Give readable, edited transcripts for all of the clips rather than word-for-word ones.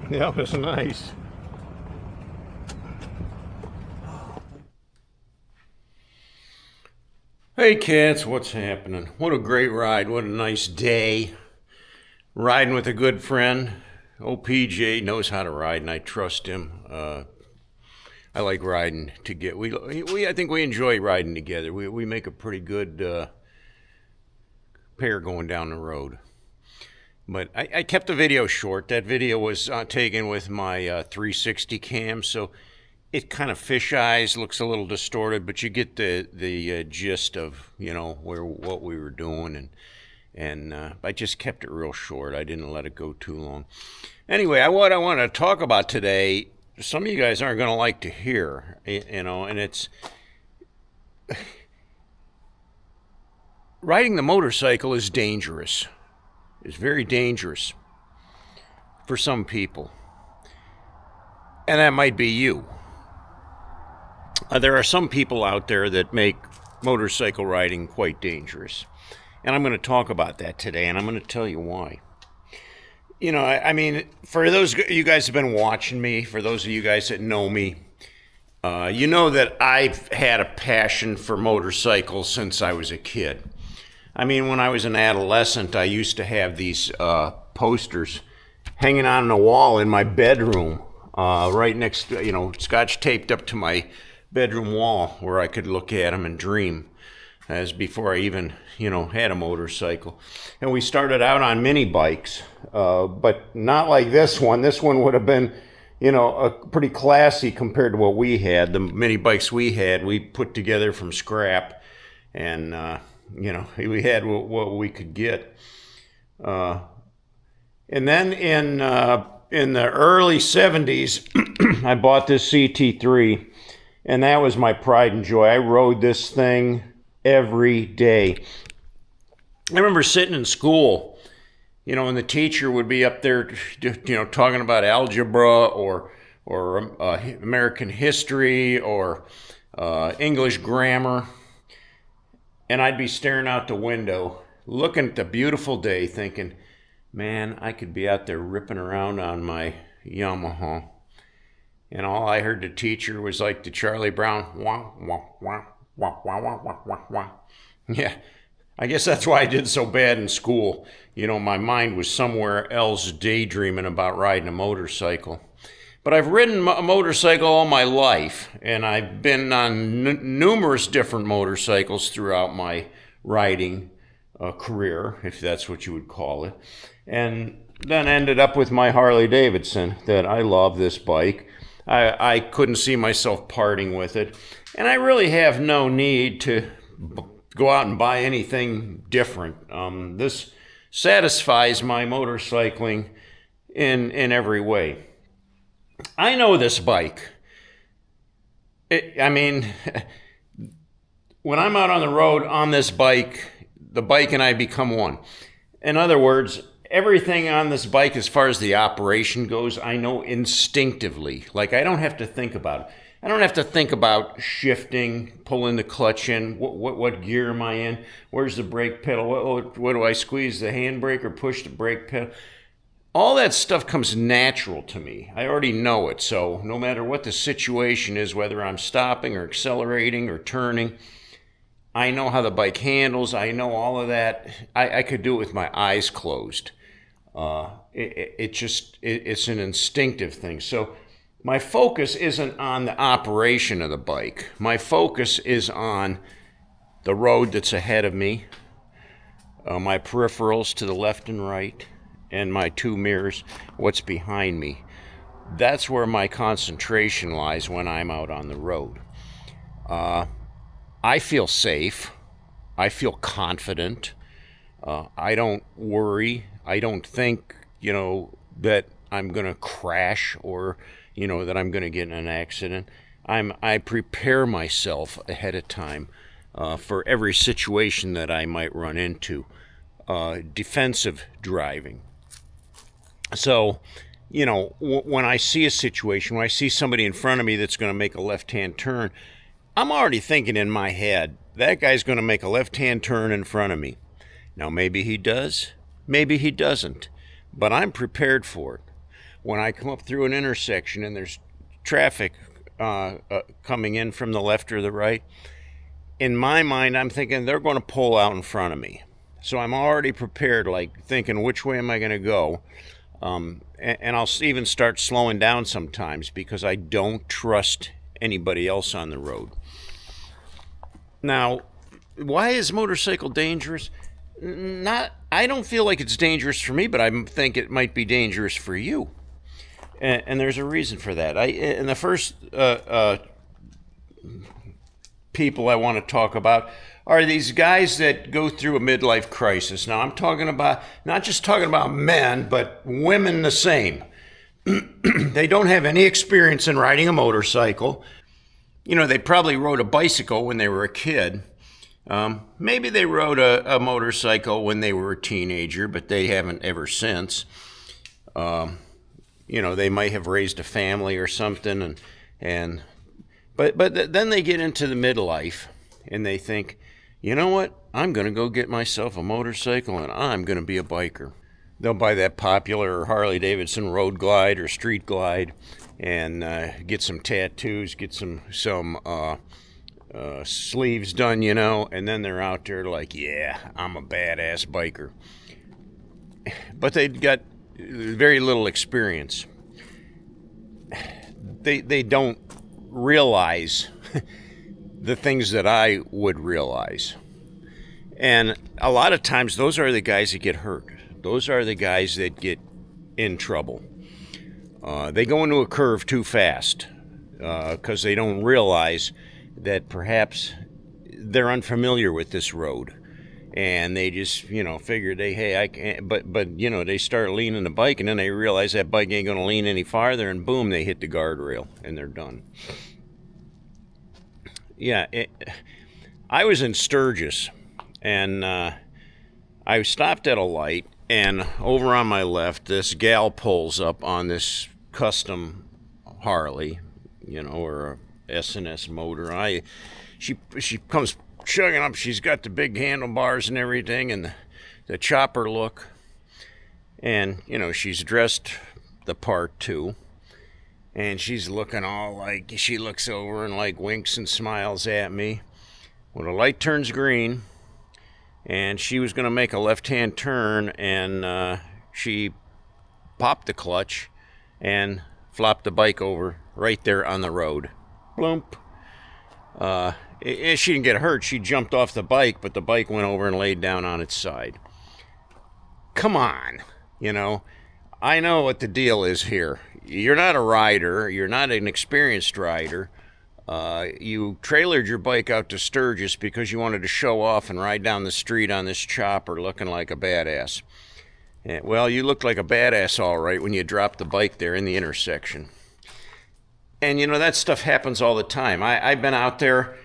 Yeah, it was nice. Hey kids, what's happening? What a great ride. What a nice day. Riding with a good friend. OPJ knows how to ride and I trust him. I like riding to get I think we enjoy riding together. We make a pretty good pair going down the road. But I kept the video short. That video was taken with my 360 cam, so it kind of fish eyes, looks a little distorted, but you get the gist of what we were doing, and I just kept it real short. I didn't let it go too long. Anyway, what I want to talk about today, some of you guys aren't going to like to hear, and it's riding the motorcycle is dangerous. It's very dangerous for some people, and that might be you. There are some people out there that make motorcycle riding quite dangerous, and I'm going to talk about that today, and I'm going to tell you why. I mean, for those of you guys who have been watching me, for those of you guys that know me, you know that I've had a passion for motorcycles since I was a kid. I mean, when I was an adolescent, I used to have these posters hanging on the wall in my bedroom, right next to, scotch taped up to my bedroom wall where I could look at them and dream, as before I even, had a motorcycle. And we started out on mini bikes, but not like this one. This one would have been, pretty classy compared to what we had. The mini bikes we had, we put together from scrap, and we had what we could get. And then in the early 70s, I bought this CT3, and that was my pride and joy. I rode this thing every day. I remember sitting in school, and the teacher would be up there, talking about algebra or American history or English grammar. And I'd be staring out the window, looking at the beautiful day, thinking, man, I could be out there ripping around on my Yamaha. And all I heard the teacher was like the Charlie Brown, wah, wah, wah, wah, wah, wah, wah, wah, wah. Yeah, I guess that's why I did so bad in school. My mind was somewhere else daydreaming about riding a motorcycle. But I've ridden a motorcycle all my life, and I've been on numerous different motorcycles throughout my riding career, if that's what you would call it. And then ended up with my Harley Davidson, that I love this bike. I couldn't see myself parting with it. And I really have no need to go out and buy anything different. This satisfies my motorcycling in every way. I know this bike. When I'm out on the road on this bike, the bike and I become one. In other words, everything on this bike as far as the operation goes, I know instinctively. Like, I don't have to think about it. I don't have to think about shifting, pulling the clutch in, what gear am I in, where's the brake pedal, what do I squeeze the handbrake or push the brake pedal? All that stuff comes natural to me. I already know it. So no matter what the situation is, whether I'm stopping or accelerating or turning, I know how the bike handles. I know all of that. I could do it with my eyes closed. It's an instinctive thing. So my focus isn't on the operation of the bike. My focus is on the road that's ahead of me, my peripherals to the left and right, and my two mirrors, what's behind me. That's where my concentration lies when I'm out on the road. I feel safe. I feel confident. I don't worry. I don't think, that I'm going to crash or, that I'm going to get in an accident. I prepare myself ahead of time for every situation that I might run into. Defensive driving. So, when I see a situation, when I see somebody in front of me that's going to make a left-hand turn, I'm already thinking in my head, that guy's going to make a left-hand turn in front of me. Now, maybe he does, maybe he doesn't, but I'm prepared for it. when I come up through an intersection and there's traffic coming in from the left or the right, in my mind, I'm thinking they're going to pull out in front of me. So I'm already prepared, like thinking, which way am I going to go? And I'll even start slowing down sometimes because I don't trust anybody else on the road. Now, why is motorcycle dangerous? I don't feel like it's dangerous for me, but I think it might be dangerous for you. And there's a reason for that. And the first people I want to talk about are these guys that go through a midlife crisis. Now, I'm talking about, not just talking about men, but women the same. They don't have any experience in riding a motorcycle. They probably rode a bicycle when they were a kid. Maybe they rode a motorcycle when they were a teenager, but they haven't ever since. They might have raised a family or something, but then they get into the midlife and they think, you know what? I'm going to go get myself a motorcycle and I'm going to be a biker. They'll buy that popular Harley Davidson Road Glide or Street Glide and get some tattoos, get some sleeves done, and then they're out there like, yeah, I'm a badass biker. But they've got very little experience. They don't realize the things that I would realize. And a lot of times those are the guys that get hurt. Those are the guys that get in trouble. They go into a curve too fast because they don't realize that perhaps they're unfamiliar with this road. And they just, figure I can't, but they start leaning the bike and then they realize that bike ain't going to lean any farther and boom, they hit the guardrail and they're done. Yeah, I was in Sturgis and I stopped at a light and over on my left, this gal pulls up on this custom Harley, or a S&S motor. She comes chugging up. She's got the big handlebars and everything and the chopper look. And, she's dressed the part too. And she's looking all like, she looks over and like winks and smiles at me. Well, the light turns green and she was going to make a left-hand turn and she popped the clutch and flopped the bike over right there on the road. Bloomp. She didn't get hurt. She jumped off the bike, but the bike went over and laid down on its side. Come on, I know what the deal is here. You're not a rider. You're not an experienced rider. You trailered your bike out to Sturgis because you wanted to show off and ride down the street on this chopper looking like a badass. Well, you looked like a badass all right when you dropped the bike there in the intersection. And, that stuff happens all the time. I've been out there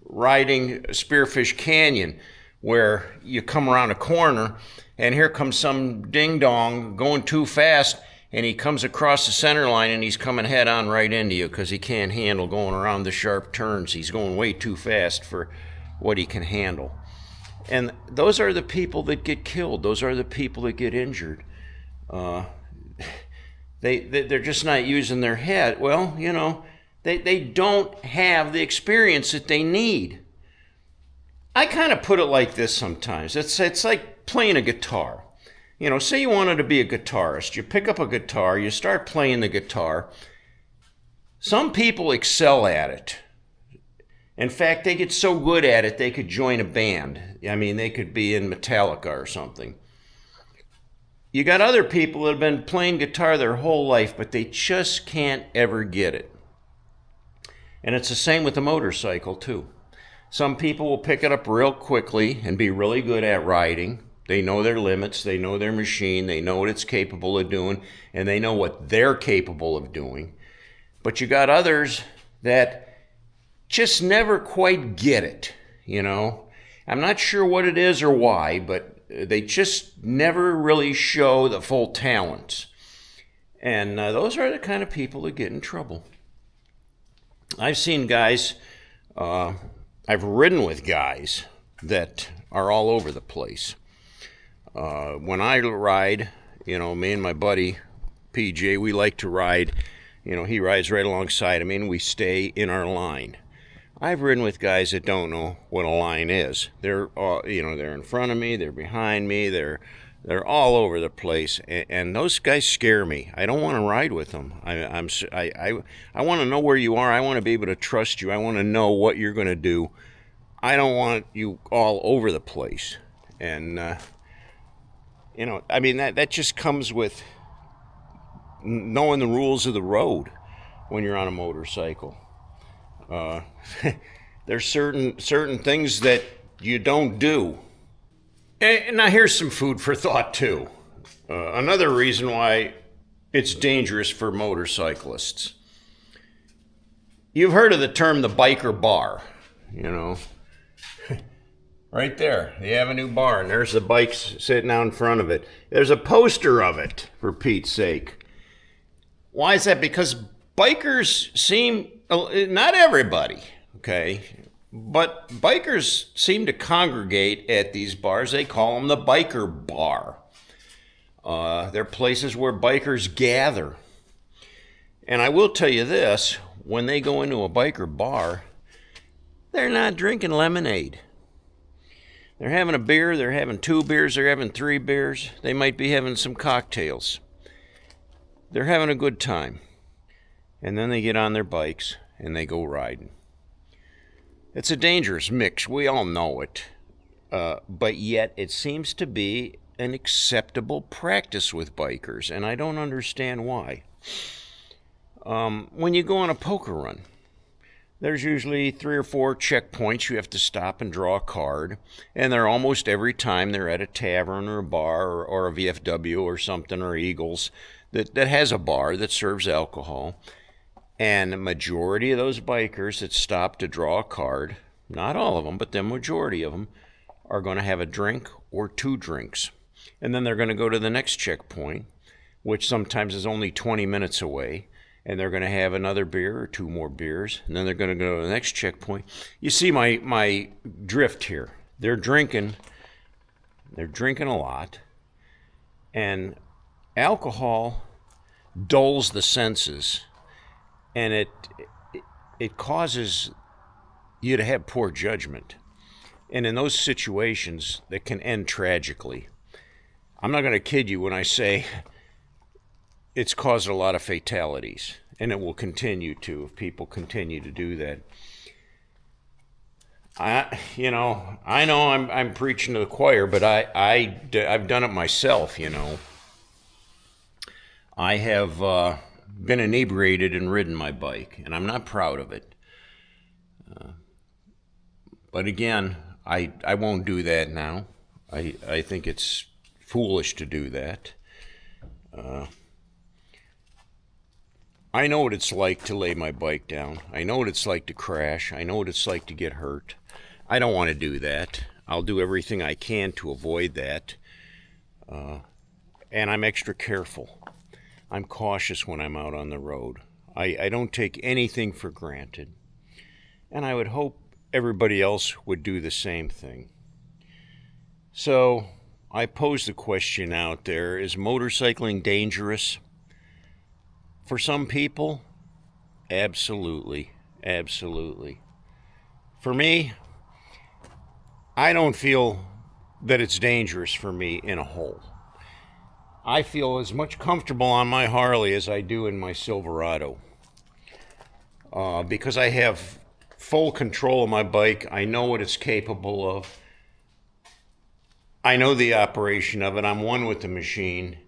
riding Spearfish Canyon where you come around a corner and here comes some ding-dong going too fast and he comes across the center line and he's coming head-on right into you because he can't handle going around the sharp turns. He's going way too fast for what he can handle. And those are the people that get killed. Those are the people that get injured. They're just not using their head. Well, they don't have the experience that they need. I kind of put it like this sometimes. It's like playing a guitar. Say you wanted to be a guitarist. You pick up a guitar, you start playing the guitar. Some people excel at it. In fact, they get so good at it, they could join a band. They could be in Metallica or something. You got other people that have been playing guitar their whole life, but they just can't ever get it. And it's the same with the motorcycle, too. Some people will pick it up real quickly and be really good at riding. They know their limits, they know their machine, they know what it's capable of doing, and they know what they're capable of doing. But you got others that just never quite get it, I'm not sure what it is or why, but they just never really show the full talents. And those are the kind of people that get in trouble. I've seen guys, I've ridden with guys that are all over the place. When I ride, me and my buddy PJ, we like to ride. He rides right alongside of me, and we stay in our line. I've ridden with guys that don't know what a line is. They're they're in front of me, they're behind me, they're all over the place, and those guys scare me. I don't want to ride with them. I want to know where you are. I want to be able to trust you. I want to know what you're going to do. I don't want you all over the place. And that just comes with knowing the rules of the road when you're on a motorcycle. There's certain things that you don't do. And now here's some food for thought too. Another reason why it's dangerous for motorcyclists. You've heard of the term the biker bar, Right there, the Avenue Bar, and there's the bikes sitting out in front of it. There's a poster of it, for Pete's sake. Why is that? Because bikers seem, not everybody, okay, but bikers seem to congregate at these bars. They call them the biker bar. They're places where bikers gather. And I will tell you this, when they go into a biker bar, they're not drinking lemonade. They're having a beer, they're having 2 beers, they're having 3 beers. They might be having some cocktails. They're having a good time. And then they get on their bikes and they go riding. It's a dangerous mix, we all know it. But yet it seems to be an acceptable practice with bikers, and I don't understand why. When you go on a poker run, there's usually 3 or 4 checkpoints you have to stop and draw a card, and they're almost every time they're at a tavern or a bar or a VFW or something, or Eagles that has a bar that serves alcohol. And the majority of those bikers that stop to draw a card, not all of them, but the majority of them, are going to have a drink or 2 drinks. And then they're going to go to the next checkpoint, which sometimes is only 20 minutes away, and they're going to have another beer or 2 more beers, and then they're going to go to the next checkpoint. You see my drift here. They're drinking a lot, and alcohol dulls the senses, and it causes you to have poor judgment. And in those situations, that can end tragically. I'm not going to kid you when I say it's caused a lot of fatalities, and it will continue to if people continue to do that. I know I'm preaching to the choir, but I've done it myself. I have been inebriated and ridden my bike, and I'm not proud of it. But again, I won't do that now. I think it's foolish to do that. I know what it's like to lay my bike down. I know what it's like to crash. I know what it's like to get hurt. I don't want to do that. I'll do everything I can to avoid that. And I'm extra careful. I'm cautious when I'm out on the road. I don't take anything for granted. And I would hope everybody else would do the same thing. So I pose the question out there, is motorcycling dangerous? For some people, absolutely, absolutely. For me, I don't feel that it's dangerous for me in a whole. I feel as much comfortable on my Harley as I do in my Silverado. Because I have full control of my bike. I know what it's capable of. I know the operation of it. I'm one with the machine.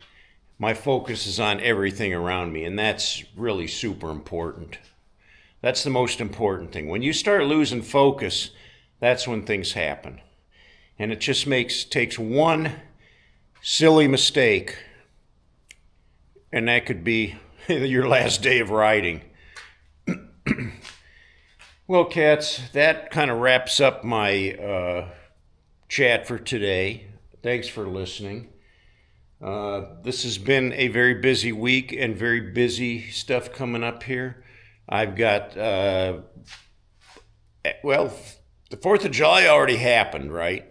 My focus is on everything around me, and that's really super important. That's the most important thing. When you start losing focus, that's when things happen. And it just takes one silly mistake, and that could be your last day of riding. Well, cats, that kind of wraps up my chat for today. Thanks for listening. This has been a very busy week and very busy stuff coming up here. I've got, the 4th of July already happened, right?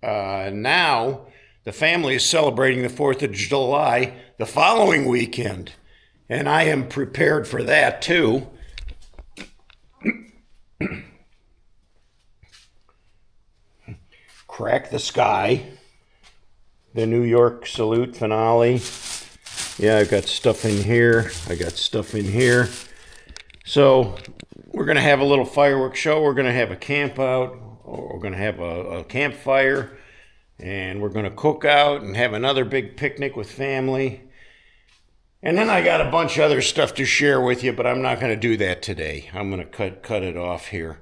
Now, the family is celebrating the 4th of July the following weekend. And I am prepared for that too. Crack the Sky, the New York Salute finale. Yeah, I've got stuff in here. I got stuff in here. So we're going to have a little fireworks show. We're going to have a camp out. We're going to have a campfire. And we're going to cook out and have another big picnic with family. And then I got a bunch of other stuff to share with you, but I'm not going to do that today. I'm going to cut it off here.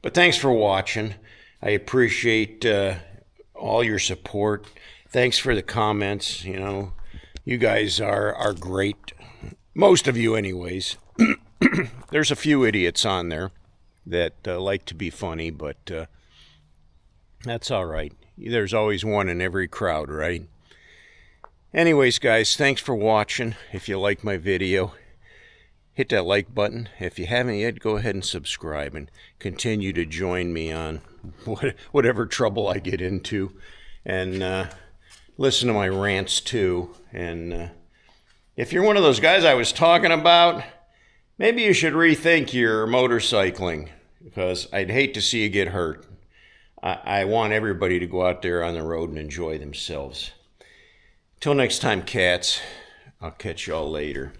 But thanks for watching. I appreciate all your support. Thanks for the comments. You know, you guys are great. Most of you anyways. There's a few idiots on there that like to be funny, but that's all right. There's always one in every crowd, right? Anyways, guys, thanks for watching. If you like my video, hit that like button. If you haven't yet, go ahead and subscribe and continue to join me on whatever trouble I get into. And listen to my rants too. And if you're one of those guys I was talking about, maybe you should rethink your motorcycling, because I'd hate to see you get hurt. I want everybody to go out there on the road and enjoy themselves. Till next time, cats, I'll catch y'all later.